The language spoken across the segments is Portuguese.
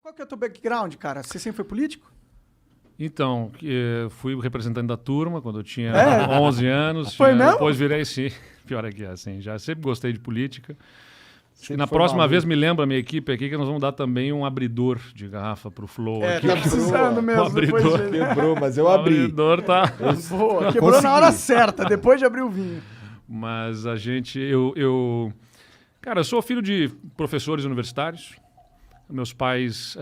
Qual que é o teu background, cara? Você sempre foi político? Então, fui representante da turma quando eu tinha 11 anos. Foi mesmo? Depois virei, sim. Pior é que é assim. Já sempre gostei de política. Sempre Na foi próxima maluco. vez, me lembra a minha equipe aqui que nós vamos dar também um abridor de garrafa pro Flow. aqui. Tá precisando mesmo. O abridor. Quebrou, mas eu O abri. abridor tá... Boa, quebrou na hora certa, depois de abrir o vinho. Mas a gente... Cara, eu sou filho de professores universitários. Meus pais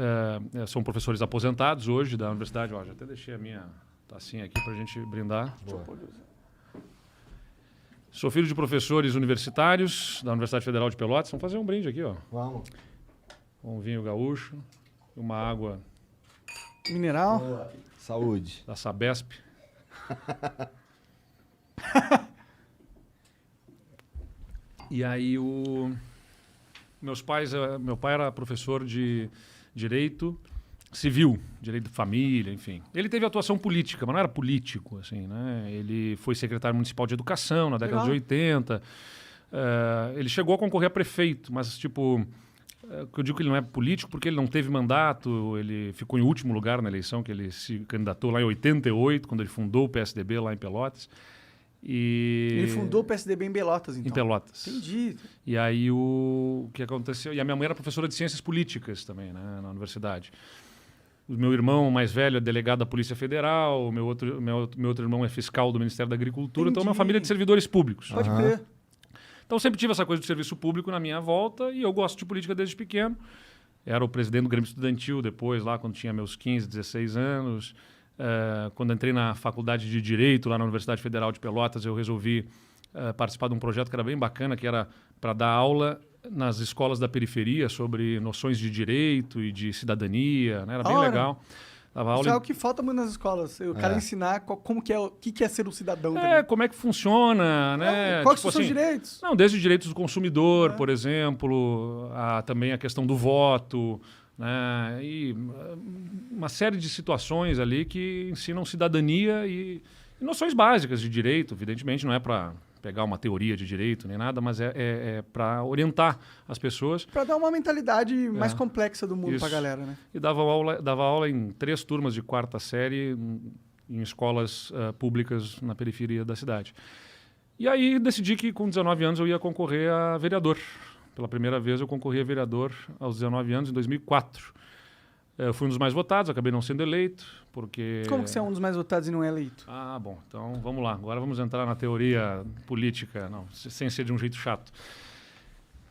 são professores aposentados hoje da universidade. Ó, já até deixei a minha tacinha aqui pra gente brindar. Sou filho de professores universitários da Universidade Federal de Pelotas. Vamos fazer um brinde aqui, ó. Vamos. Um vinho gaúcho, uma água Mineral. Saúde. da Sabesp. E aí meu pai era professor de direito civil, direito de família, enfim. Ele teve atuação política, mas não era político, assim, né? Ele foi secretário municipal de educação na década de 80. Ele chegou a concorrer a prefeito, mas, tipo, eu digo que ele não é político porque ele não teve mandato, ele ficou em último lugar na eleição, que ele se candidatou lá em 88, quando ele fundou o PSDB lá em Pelotas. Ele fundou o PSDB em Pelotas, então. Em Pelotas. Entendi. E aí o que aconteceu... E a minha mãe era professora de ciências políticas também, né, na universidade. O meu irmão mais velho é delegado da Polícia Federal, o meu outro irmão é fiscal do Ministério da Agricultura, então é uma família de servidores públicos. Pode crer. Então sempre tive essa coisa de serviço público na minha volta e eu gosto de política desde pequeno. Era o presidente do Grêmio Estudantil depois, lá quando tinha meus 15, 16 anos. Quando entrei na faculdade de Direito, lá na Universidade Federal de Pelotas, eu resolvi participar de um projeto que era bem bacana, que era para dar aula nas escolas da periferia sobre noções de direito e de cidadania, né? Era bem legal. Dava aula Isso é o que falta muito nas escolas. O cara ensinar como que é, o que é ser um cidadão. como é que funciona, né? Quais são os seus direitos? Não, desde direitos do consumidor, por exemplo, também a questão do voto, né? E uma série de situações ali que ensinam cidadania e noções básicas de direito. Evidentemente, não é para pegar uma teoria de direito nem nada, mas é para orientar as pessoas. Para dar uma mentalidade mais complexa do mundo para a galera, né? E dava aula em 3 turmas de 4ª série em escolas públicas na periferia da cidade. E aí decidi que com 19 anos eu ia concorrer a vereador. Pela primeira vez eu concorri a vereador aos 19 anos, em 2004. Eu fui um dos mais votados, acabei não sendo eleito, porque... Como que você é um dos mais votados e não é eleito? Ah, bom, então vamos lá. Agora vamos entrar na teoria política, não, sem ser de um jeito chato.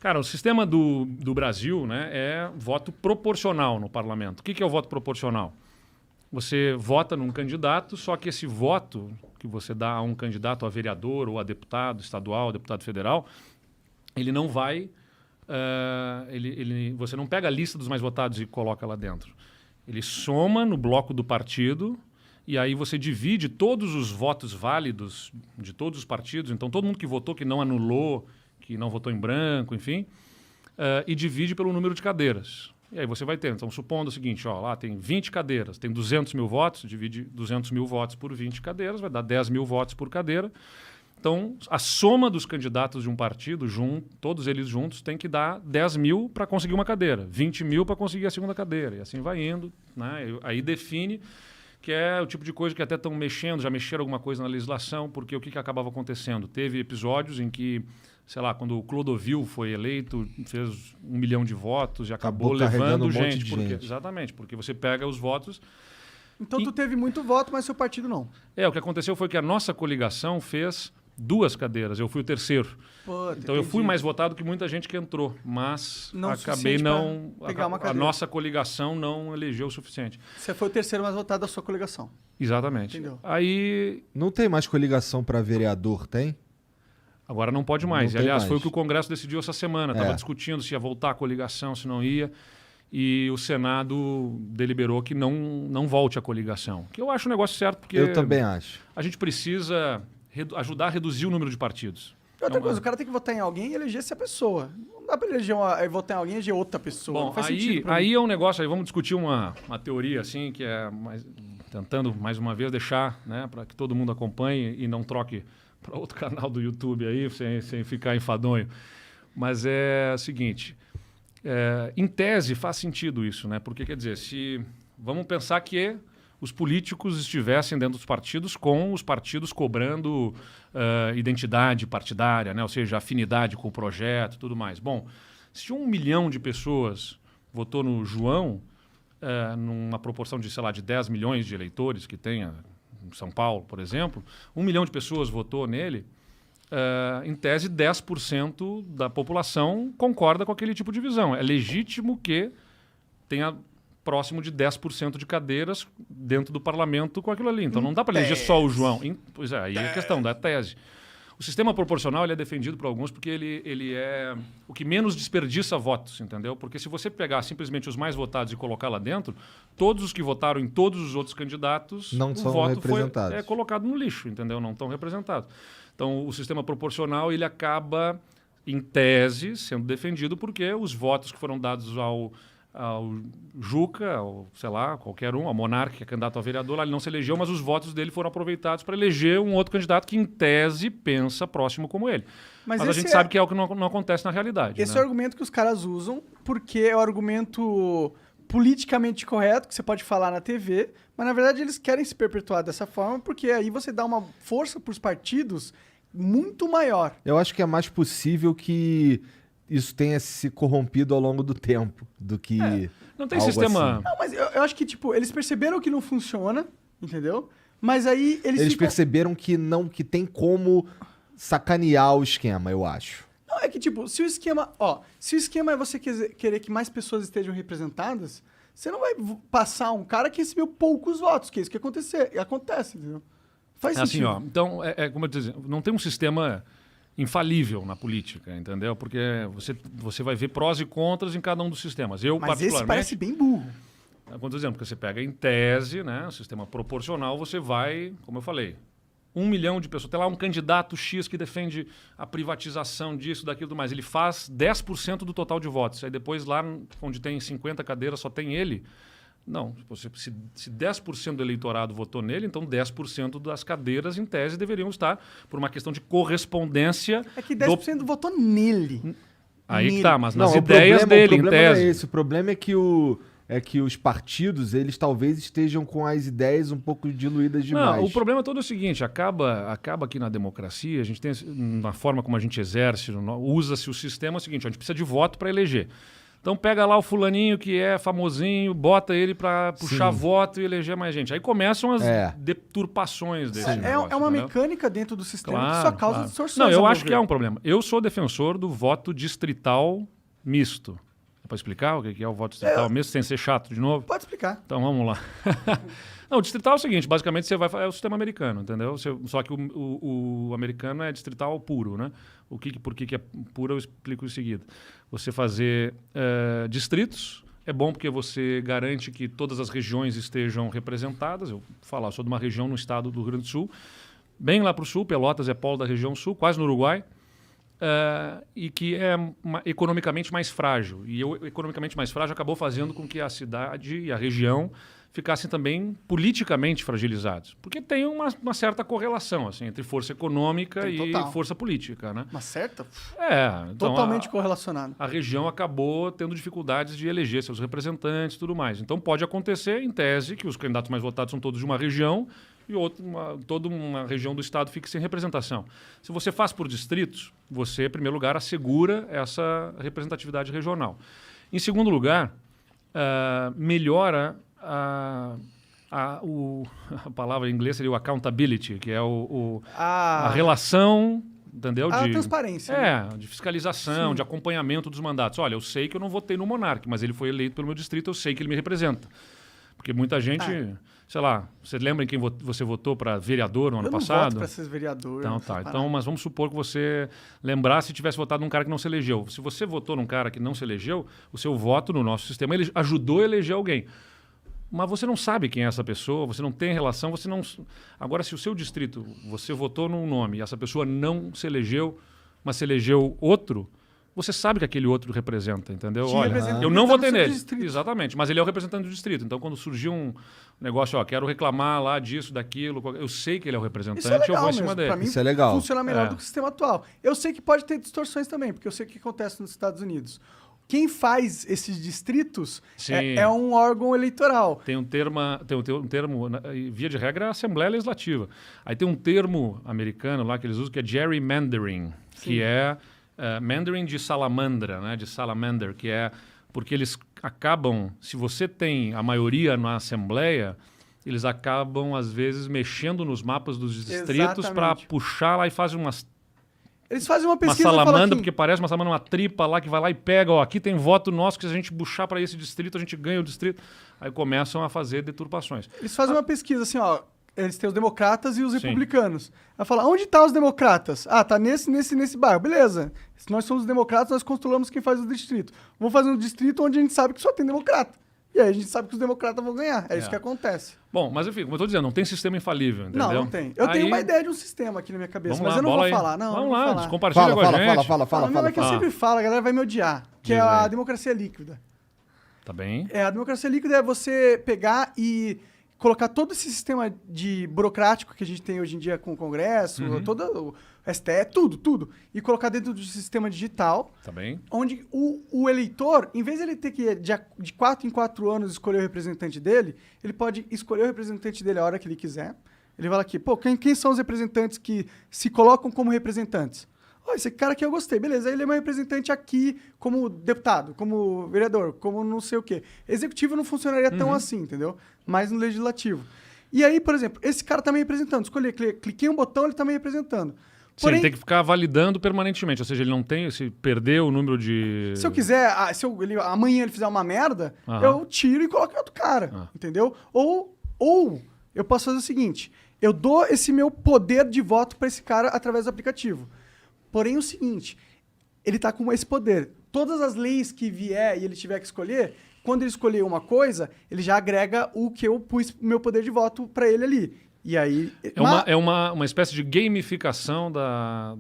Cara, o sistema do Brasil, né, é voto proporcional no parlamento. O que é o voto proporcional? Você vota num candidato, só que esse voto que você dá a um candidato, a vereador ou a deputado estadual, a deputado federal, ele não vai... você não pega a lista dos mais votados e coloca lá dentro. Ele soma no bloco do partido e aí você divide todos os votos válidos de todos os partidos. Então, todo mundo que votou, que não anulou, que não votou em branco, enfim, e divide pelo número de cadeiras. E aí você vai ter. Então, supondo o seguinte, ó, lá tem 20 cadeiras, tem 200 mil votos, divide 200 mil votos por 20 cadeiras, vai dar 10 mil votos por cadeira. Então, a soma dos candidatos de um partido, todos eles juntos, tem que dar 10 mil para conseguir uma cadeira, 20 mil para conseguir a segunda cadeira. E assim vai indo. Né? Aí define que é o tipo de coisa que até estão mexendo, já mexeram alguma coisa na legislação, porque o que acabava acontecendo? Teve episódios em que, sei lá, quando o Clodovil foi eleito, fez 1 milhão de votos e acabou levando gente. Exatamente, porque você pega os votos... Então tu teve muito voto, mas seu partido não. O que aconteceu foi que a nossa coligação fez 2 cadeiras, eu fui o terceiro. Então eu fui mais votado que muita gente que entrou, mas acabei não... A nossa coligação não elegeu o suficiente. Você foi o terceiro mais votado da sua coligação. Exatamente. Entendeu? Aí... Não tem mais coligação para vereador, tem? Agora não pode mais. Não Aliás, mais. foi o que o Congresso decidiu essa semana. Estava discutindo se ia voltar a coligação, se não ia. E o Senado deliberou que não volte a coligação. Que eu acho um negócio certo, porque... Eu também acho. A gente precisa ajudar a reduzir o número de partidos. E outra coisa, o cara tem que votar em alguém e eleger essa pessoa. Não dá para votar em alguém e eleger outra pessoa. Bom, não faz sentido pra mim. aí é um negócio, aí vamos discutir uma teoria, assim, que é tentando, mais uma vez, deixar, né, para que todo mundo acompanhe e não troque para outro canal do YouTube aí, sem ficar enfadonho. Mas é o seguinte, Em tese, faz sentido isso, né? Porque, quer dizer, vamos pensar que os políticos estivessem dentro dos partidos com os partidos cobrando identidade partidária, né? Ou seja, afinidade com o projeto e tudo mais. Bom, se 1 milhão de pessoas votou no João, numa proporção de, sei lá, de 10 milhões de eleitores que tem em São Paulo, por exemplo, 1 milhão de pessoas votou nele, em tese, 10% da população concorda com aquele tipo de visão. É legítimo que tenha próximo de 10% de cadeiras dentro do parlamento com aquilo ali. Então não dá para eleger só o João. Pois é, aí é a questão da tese. O sistema proporcional ele é defendido por alguns porque ele é o que menos desperdiça votos, entendeu? Porque se você pegar simplesmente os mais votados e colocar lá dentro, todos os que votaram em todos os outros candidatos, Não o são voto representados. foi colocado no lixo, entendeu? Não estão representados. Então o sistema proporcional ele acaba, em tese, sendo defendido porque os votos que foram dados ao Juca, ou sei lá, qualquer um, ao Monarca, que é candidato a vereador, lá ele não se elegeu, mas os votos dele foram aproveitados para eleger um outro candidato que, em tese, pensa próximo como ele. Mas a gente sabe que é o que não acontece na realidade. Esse né? é o argumento que os caras usam, porque é o argumento politicamente correto, que você pode falar na TV, mas, na verdade, eles querem se perpetuar dessa forma, porque aí você dá uma força para os partidos muito maior. Eu acho que é mais possível que isso tenha se corrompido ao longo do tempo do que Não tem algo sistema... assim. Não, mas eu acho que, tipo, eles perceberam que não funciona, entendeu? Mas aí eles ficam... perceberam que tem como sacanear o esquema, eu acho. Não, é que, tipo, se o esquema é você querer que mais pessoas estejam representadas, você não vai passar um cara que recebeu poucos votos, que é isso que acontece, entendeu? Faz sentido. Assim, ó, então, como eu disse, não tem um sistema infalível na política, entendeu? Porque você vai ver prós e contras em cada um dos sistemas. Eu, Mas particularmente... esse parece bem burro. Por exemplo, que você pega em tese, né, o sistema proporcional, você vai, como eu falei, 1 milhão de pessoas. Tem lá um candidato X que defende a privatização disso, daquilo, tudo mais. Ele faz 10% do total de votos. Aí depois lá onde tem 50 cadeiras só tem ele. Não, se 10% do eleitorado votou nele, então 10% das cadeiras, em tese, deveriam estar por uma questão de correspondência. É que 10% votou nele. Aí Nele. que tá, mas nas Não, ideias dele, o em problema tese. não é esse. O problema é que os partidos, eles talvez estejam com as ideias um pouco diluídas demais. Não, o problema todo é o seguinte, acaba aqui na democracia, a gente tem, na forma como a gente exerce, usa-se o sistema, é o seguinte, a gente precisa de voto para eleger. Então pega lá o fulaninho que é famosinho, bota ele para puxar voto e eleger mais gente. Aí começam as deturpações desse negócio. É uma entendeu? mecânica dentro do sistema que Claro, só causa claro. distorções. Não, eu ao acho meu que é ver. um problema. Eu sou defensor do voto distrital misto. É para explicar o que é o voto distrital misto, sem ser chato de novo? Pode explicar. Então vamos lá. Não, o distrital é o seguinte, basicamente você vai é o sistema americano, entendeu? Só que o americano é distrital puro, né? Por que é puro eu explico em seguida. Você fazer distritos é bom porque você garante que todas as regiões estejam representadas. Eu sou de uma região no estado do Rio Grande do Sul, bem lá para o sul, Pelotas é polo da região sul, quase no Uruguai. E que é economicamente mais frágil. E o economicamente mais frágil acabou fazendo com que a cidade e a região ficassem também politicamente fragilizados. Porque tem uma certa correlação assim, entre força econômica e força política. Né? Uma certa? Então Totalmente correlacionado. A região acabou tendo dificuldades de eleger seus representantes e tudo mais. Então pode acontecer, em tese, que os candidatos mais votados são todos de uma região e toda uma região do estado fique sem representação. Se você faz por distritos, você, em primeiro lugar, assegura essa representatividade regional. Em segundo lugar, melhora a palavra em inglês seria o accountability, que é a relação, entendeu? A transparência. De fiscalização, de acompanhamento dos mandatos. Olha, eu sei que eu não votei no Monark, mas ele foi eleito pelo meu distrito, eu sei que ele me representa. Porque muita gente... Sei lá, você lembra em quem você votou para vereador no ano passado? Eu não voto para ser vereador. Então, tá. Então, mas vamos supor que você lembrasse se tivesse votado num cara que não se elegeu. Se você votou num cara que não se elegeu, o seu voto no nosso sistema ele ajudou a eleger alguém. Mas você não sabe quem é essa pessoa, você não tem relação, você não... Agora, se o seu distrito, você votou num nome e essa pessoa não se elegeu, mas se elegeu outro... Você sabe que aquele outro representa, entendeu? Olha, eu não votei nele. Exatamente, mas ele é o representante do distrito. Então, quando surgiu um negócio, quero reclamar lá disso, daquilo, eu sei que ele é o representante, eu vou em cima dele. Pra mim, isso é legal. Funciona melhor do que o sistema atual. Eu sei que pode ter distorções também, porque eu sei o que acontece nos Estados Unidos. quem faz esses distritos Sim. é um órgão eleitoral. Tem um termo, via de regra, é a Assembleia Legislativa. Aí tem um termo americano lá que eles usam que é gerrymandering, que é mandarin de salamandra, né, de salamander, que é porque eles acabam, se você tem a maioria na Assembleia, eles acabam, às vezes, mexendo nos mapas dos distritos para Exatamente. puxar lá e fazem Eles fazem uma uma pesquisa e falam salamandra, assim, porque parece uma salamandra, uma tripa lá que vai lá e pega, ó, aqui tem voto nosso, que se a gente puxar para esse distrito, a gente ganha o distrito. Aí começam a fazer deturpações. eles fazem uma pesquisa assim, ó, eles têm os democratas e os Sim. republicanos. Aí fala, onde tá os democratas? Ah, tá nesse bairro. Beleza. Se nós somos democratas, nós controlamos quem faz o distrito. Vamos fazer um distrito onde a gente sabe que só tem democrata. E aí a gente sabe que os democratas vão ganhar. É isso que acontece. Bom, mas enfim, como eu estou dizendo, não tem sistema infalível, entendeu? Não tem. Eu tenho uma ideia de um sistema aqui na minha cabeça, Vamos mas lá, eu não bola vou aí. falar. Não, Vamos não lá, vou falar. compartilha com a gente. Fala, não, é que eu sempre falo, a galera vai me odiar. Que Diz é a aí. democracia líquida. Tá bem? A democracia líquida é você pegar e colocar todo esse sistema de burocrático que a gente tem hoje em dia com o Congresso, todo o STF, tudo, e colocar dentro do sistema digital, Tá bem? onde o eleitor, em vez de ele ter que, de 4 em 4 anos, escolher o representante dele, ele pode escolher o representante dele a hora que ele quiser. Ele vai lá aqui, pô, quem são os representantes que se colocam como representantes? Ó, esse cara aqui eu gostei, beleza. Ele é meu representante aqui como deputado, como vereador, como não sei o quê. Executivo não funcionaria tão assim, entendeu? Mas no legislativo. E aí, por exemplo, esse cara tá me representando. Escolhi, cliquei um botão, ele tá me representando. Sim, ele tem que ficar validando permanentemente, ou seja, ele não tem, se perder o número de... Se eu quiser, amanhã ele fizer uma merda, eu tiro e coloco em outro cara, entendeu? Ou eu posso fazer o seguinte, eu dou esse meu poder de voto para esse cara através do aplicativo. Porém, o seguinte, ele tá com esse poder. Todas as leis que vier e ele tiver que escolher, quando ele escolher uma coisa, ele já agrega o que eu pus meu poder de voto para ele ali. E aí... É uma espécie de gamificação da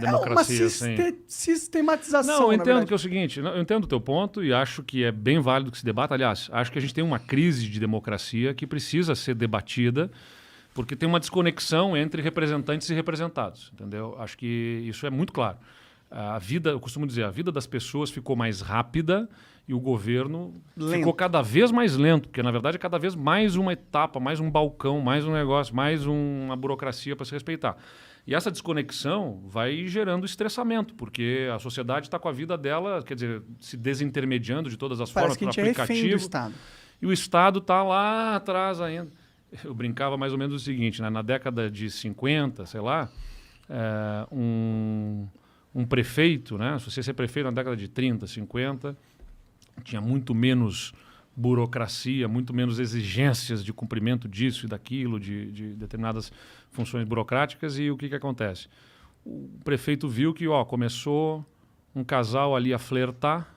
democracia. É uma sistematização, Não, eu na entendo verdade. que é o seguinte, eu entendo o teu ponto e acho que é bem válido que se debata. Aliás, acho que a gente tem uma crise de democracia que precisa ser debatida porque tem uma desconexão entre representantes e representados, entendeu? Acho que isso é muito claro. A vida, eu costumo dizer, a vida das pessoas ficou mais rápida e o governo ficou cada vez mais lento, porque na verdade é cada vez mais uma etapa, mais um balcão, mais um negócio, mais uma burocracia para se respeitar. E essa desconexão vai gerando estressamento, porque a sociedade está com a vida dela, quer dizer, se desintermediando de todas as Parece formas que a por gente é refém do aplicativo. Estado. E o Estado está lá atrás ainda. Eu brincava mais ou menos o seguinte, né? Na década de 50, sei lá, um prefeito, né? Se você ser prefeito na década de 30, 50, tinha muito menos burocracia, muito menos exigências de cumprimento disso e daquilo, de determinadas funções burocráticas. E o que acontece? O prefeito viu que começou um casal ali a flertar.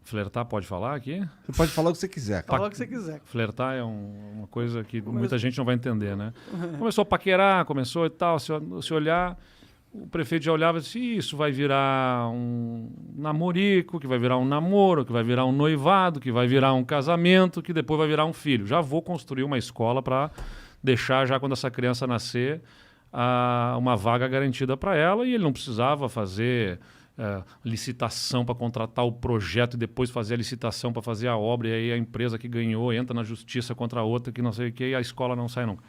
Flertar pode falar aqui? Você pode falar o que você quiser, cara. Fala o que você quiser. Flertar é uma coisa que muita gente não vai entender, né? Começou a paquerar, começou e tal, se olhar, o prefeito já olhava e disse, isso vai virar um namorico, que vai virar um namoro, que vai virar um noivado, que vai virar um casamento, que depois vai virar um filho. Já vou construir uma escola para deixar, já quando essa criança nascer, uma vaga garantida para ela, e ele não precisava fazer... licitação para contratar o projeto e depois fazer a licitação para fazer a obra, e aí a empresa que ganhou entra na justiça contra a outra que não sei o que, e a escola não sai nunca.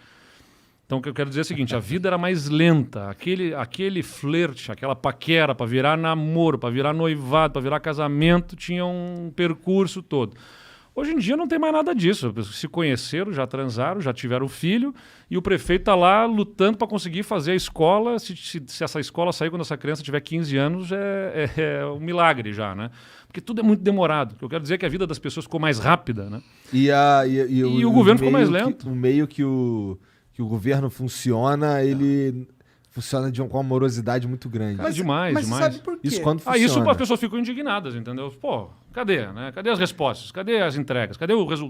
Então o que eu quero dizer é o seguinte, a vida era mais lenta, aquele flerte, aquela paquera para virar namoro, para virar noivado, para virar casamento, tinha um percurso todo. Hoje em dia não tem mais nada disso. Se conheceram, já transaram, já tiveram filho, e o prefeito está lá lutando para conseguir fazer a escola. Se essa escola sair quando essa criança tiver 15 anos, é um milagre já, né? Porque tudo é muito demorado. O que eu quero dizer é que a vida das pessoas ficou mais rápida, né? E o governo ficou mais lento. O meio que o governo funciona, ele funciona com uma morosidade muito grande. Mas demais. Você sabe por quê? Isso quando funciona. Isso as pessoas ficam indignadas, entendeu? Pô, cadê, né? Cadê as respostas? Cadê as entregas? Cadê o resultado?